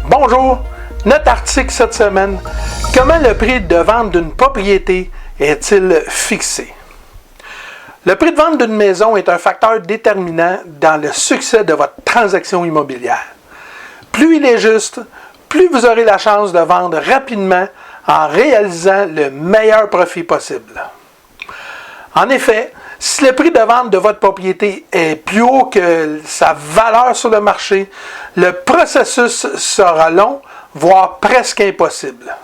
Bonjour, notre article cette semaine, comment le prix de vente d'une propriété est-il fixé? Le prix de vente d'une maison est un facteur déterminant dans le succès de votre transaction immobilière. Plus il est juste, plus vous aurez la chance de vendre rapidement en réalisant le meilleur profit possible. En effet, si le prix de vente de votre propriété est plus haut que sa valeur sur le marché, le processus sera long, voire presque impossible.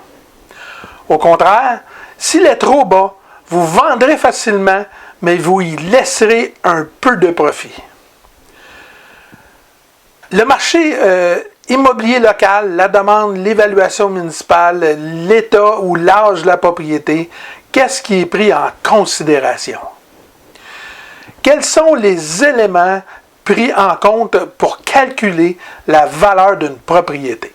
Au contraire, s'il est trop bas, vous vendrez facilement, mais vous y laisserez un peu de profit. Le marché immobilier local, la demande, l'évaluation municipale, l'état ou l'âge de la propriété, qu'est-ce qui est pris en considération? Quels sont les éléments pris en compte pour calculer la valeur d'une propriété?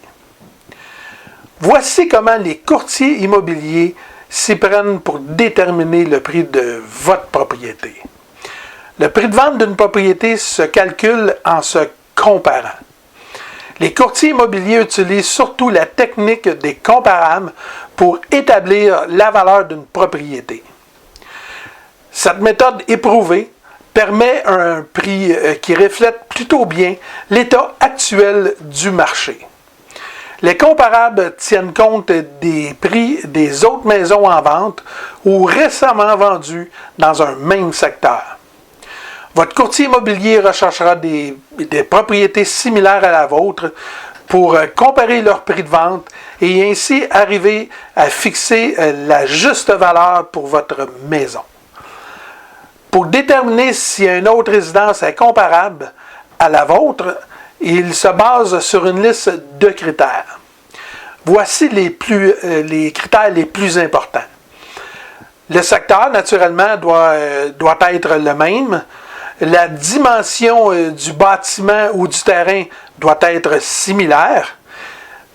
Voici comment les courtiers immobiliers s'y prennent pour déterminer le prix de votre propriété. Le prix de vente d'une propriété se calcule en se comparant. Les courtiers immobiliers utilisent surtout la technique des comparables pour établir la valeur d'une propriété. Cette méthode éprouvée permet un prix qui reflète plutôt bien l'état actuel du marché. Les comparables tiennent compte des prix des autres maisons en vente ou récemment vendues dans un même secteur. Votre courtier immobilier recherchera des propriétés similaires à la vôtre pour comparer leur prix de vente et ainsi arriver à fixer la juste valeur pour votre maison. Pour déterminer si une autre résidence est comparable à la vôtre, il se base sur une liste de critères. Voici les critères les plus importants. Le secteur, naturellement, doit être le même. La dimension du bâtiment ou du terrain doit être similaire.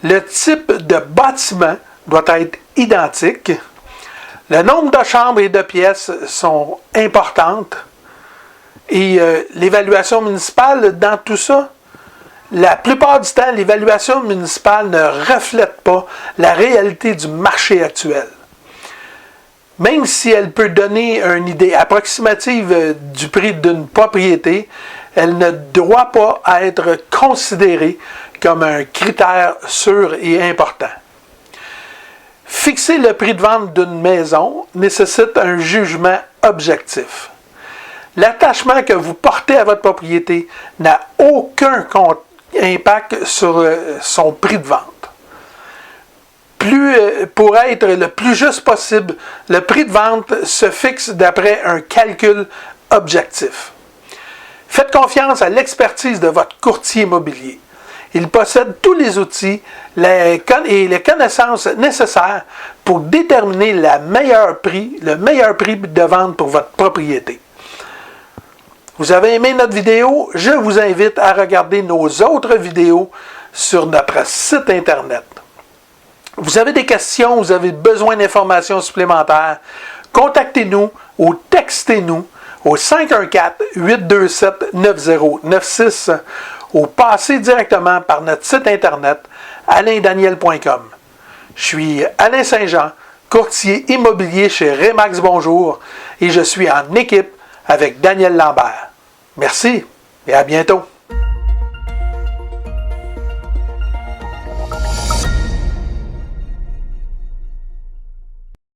Le type de bâtiment doit être identique. Le nombre de chambres et de pièces sont importantes. Et l'évaluation municipale dans tout ça, la plupart du temps, l'évaluation municipale ne reflète pas la réalité du marché actuel. Même si elle peut donner une idée approximative du prix d'une propriété, elle ne doit pas être considérée comme un critère sûr et important. Fixer le prix de vente d'une maison nécessite un jugement objectif. L'attachement que vous portez à votre propriété n'a aucun impact sur son prix de vente. Pour être le plus juste possible, le prix de vente se fixe d'après un calcul objectif. Faites confiance à l'expertise de votre courtier immobilier. Il possède tous les outils et les connaissances nécessaires pour déterminer le meilleur prix de vente pour votre propriété. Vous avez aimé notre vidéo? Je vous invite à regarder nos autres vidéos sur notre site Internet. Vous avez des questions, vous avez besoin d'informations supplémentaires, contactez-nous ou textez-nous au 514-827-9096 ou passez directement par notre site Internet alaindaniel.com. Je suis Alain Saint-Jean, courtier immobilier chez Remax Bonjour et je suis en équipe avec Daniel Lambert. Merci et à bientôt.